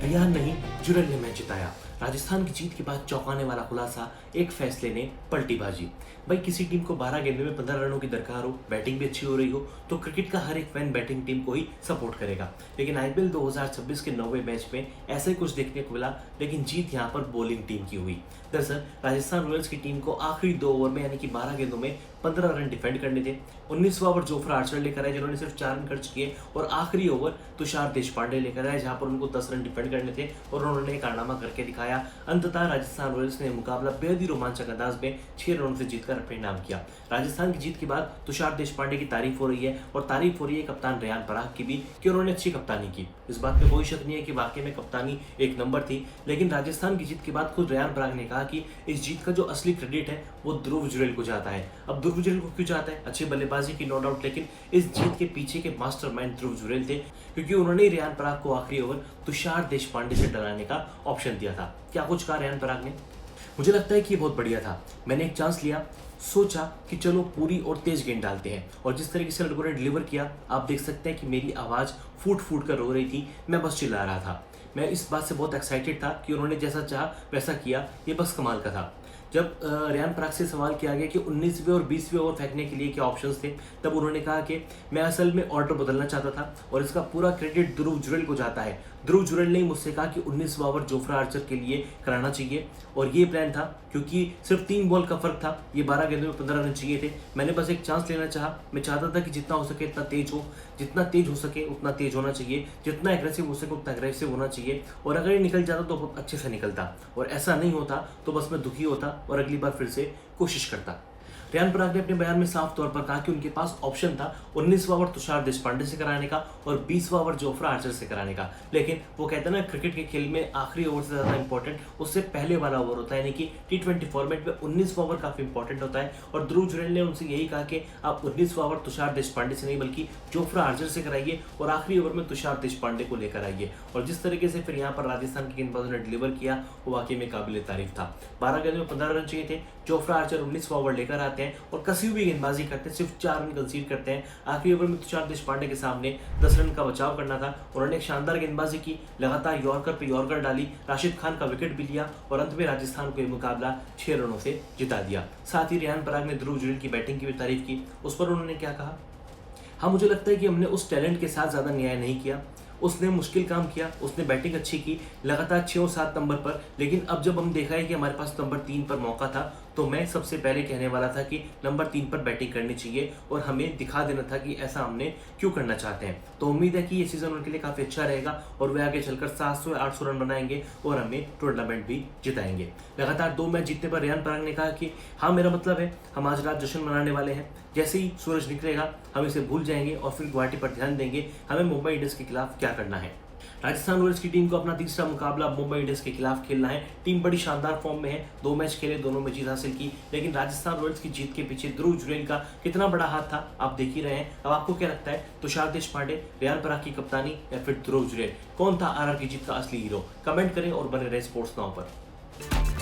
रियान नहीं, जुरल ने मैच जिताया। राजस्थान की जीत के बाद चौंकाने वाला खुलासा, एक फैसले ने पलटी बाजी। भाई किसी टीम को 12 गेंदों में 15 रनों की दरकार हो, बैटिंग भी अच्छी हो रही हो, तो क्रिकेट का हर एक फैन बैटिंग टीम को ही सपोर्ट करेगा। लेकिन आईपीएल 2026 के 90वें मैच में ऐसा ही कुछ देखने को मिला, लेकिन जीत यहाँ पर बॉलिंग टीम की हुई। दरअसल राजस्थान रॉयल्स की टीम को आखिरी 2 ओवर में यानी कि 12 गेंदों में 15 रन डिफेंड करने थे। 19वां ओवर जोफ्रा आर्चर लेकर आए जिन्होंने सिर्फ 4 रन खर्च किए, और आखिरी ओवर तुषार देशपांडे लेकर आए जहां पर उनको 10 रन डिफेंड करने थे और उन्होंने कारनामा करके दिखाया। अंततः राजस्थान रॉयल्स ने मुकाबला बेहद ही रोमांचक अंदाज में 6 रनों से जीतकर अपने नाम किया। राजस्थान की जीत के बाद तुषार देशपांडे की तारीफ हो रही है, और तारीफ हो रही है कप्तान रेयान पराग की भी कि उन्होंने अच्छी कप्तानी की। इस बात में कोई शक नहीं है कि वाकई में कप्तानी एक नंबर थी। लेकिन राजस्थान की जीत के बाद खुद रेयान पराग ने कहा कि इस जीत का जो असली क्रेडिट है वो ध्रुव जुरैल को जाता है। अब ध्रुव जुरैल को क्यों जाता है? अच्छी बल्लेबाजी की नो डाउट, लेकिन इस जीत के पीछे के मास्टरमाइंड ध्रुव जुरैल थे, क्योंकि उन्होंने रेयान पराग को आखिरी ओवर तुषार देशपांडे से डराने का ऑप्शन दिया था। क्या कुछ कहा रेयान पराग ने? मुझे लगता है कि ये बहुत बढ़िया था। मैंने एक चांस लिया, सोचा कि चलो पूरी और तेज गेंद डालते हैं, और जिस तरीके से लड़कों ने डिलीवर किया, आप देख सकते हैं कि मेरी आवाज़ फूट फूट कर रो रही थी, मैं बस चिल्ला रहा था। मैं इस बात से बहुत एक्साइटेड था कि उन्होंने जैसा चाहा वैसा किया, ये बस कमाल का था। जब रेयान पराग से सवाल किया गया कि 19वें और 20वें ओवर फेंकने के लिए क्या ऑप्शंस थे, तब उन्होंने कहा कि मैं असल में ऑर्डर बदलना चाहता था और इसका पूरा क्रेडिट ध्रुव जुरैल को जाता है। ध्रुव जुरैल ने मुझसे कहा कि 19वां ओवर जोफ्रा आर्चर के लिए कराना चाहिए, और ये प्लान था क्योंकि सिर्फ 3 बॉल का फर्क था, ये 12 गेंदों में 15 रन चाहिए थे। मैंने बस एक चांस लेना चाहा। मैं चाहता था कि जितना हो सके इतना तेज हो, जितना तेज हो सके उतना तेज होना चाहिए, जितना एग्रेसिव हो सके उतना एग्रेसिव होना चाहिए, और अगर ये निकल जाता तो बहुत अच्छे से निकलता, और ऐसा नहीं होता तो बस मैं दुखी होता और अगली बार फिर से कोशिश करता। रेयान पराग ने अपने बयान में साफ तौर पर कहा कि उनके पास ऑप्शन था 19वां ओवर तुषार देशपांडे से कराने का और 20वां ओवर जोफ्रा आर्चर से कराने का, लेकिन वो कहते हैं ना, क्रिकेट के खेल में आखिरी ओवर से ज़्यादा इंपॉर्टेंट उससे पहले वाला ओवर होता है, यानी कि T20 फॉर्मेट में 19वां ओवर काफ़ी इंपॉर्टेंट होता है। और ध्रुव जुरैल ने उनसे यही कहा कि आप 19वां ओवर तुषार देशपांडे से नहीं बल्कि जोफ्रा आर्चर से कराइए, और आखिरी ओवर में तुषार देशपांडे को लेकर आइए। और जिस तरीके से फिर यहाँ पर राजस्थान के गेंदबाजों ने डिलीवर किया वो वाकई में काबिल तारीफ था। 12 गेंदों में 15 रन चाहिए थे। जोफ्रा आर्चर 19वां ओवर लेकर आते हैं और कसी हुई गेंदबाजी करते हैं, सिर्फ 4 रन कंसीड करते हैं। आखिरी ओवर में तुषार देशपांडे के सामने 10 रन का बचाव करना था। उन्होंने एक शानदार गेंदबाजी की, लगातार यॉर्कर पे यॉर्कर डाली, राशिद खान का विकेट भी लिया, और अंत में राजस्थान को यह मुकाबला 6 रनों से जिता दिया। साथ ही रेयान पराग ने ध्रुव जुरैल की बैटिंग की भी तारीफ की। उस पर उन्होंने क्या कहा? हाँ, मुझे लगता है कि हमने उस टैलेंट के साथ ज़्यादा न्याय नहीं किया। उसने मुश्किल काम किया, उसने बैटिंग अच्छी की, लगातार 6 और 7 नंबर पर, लेकिन अब जब हम देखा है कि हमारे पास नंबर 3 पर मौका था, तो मैं सबसे पहले कहने वाला था कि नंबर 3 पर बैटिंग करनी चाहिए, और हमें दिखा देना था कि ऐसा हमने क्यों करना चाहते हैं। तो उम्मीद है कि ये सीज़न उनके लिए काफ़ी अच्छा रहेगा, और वे आगे चलकर 700 या 800 रन बनाएंगे और हमें टूर्नामेंट भी जिताएंगे। लगातार 2 मैच जीतने पर रेयान पराग ने कहा कि हाँ, मेरा मतलब है हम आज रात जश्न मनाने वाले हैं, जैसे ही सूरज निकलेगा हम इसे भूल जाएंगे और फिर गुवाहाटी पर ध्यान देंगे हमें मुंबई इंडियंस के खिलाफ क्या करना है। राजस्थान रॉयल्स की टीम को अपना तीसरा मुकाबला मुंबई इंडियंस के खिलाफ खेलना है। टीम बड़ी शानदार फॉर्म में है, 2 मैच खेले, दोनों में जीत हासिल की, लेकिन राजस्थान रॉयल्स की जीत के पीछे ध्रुव जुरैल का कितना बड़ा हाथ था आप देख ही रहे हैं। अब आपको क्या लगता है, तुषार देशपांडे, रेयान पराग की कप्तानी या फिर ध्रुव जुरैल, कौन था आरआर की जीत का असली हीरो? कमेंट करें और बने रहे स्पोर्ट्स नाउ पर।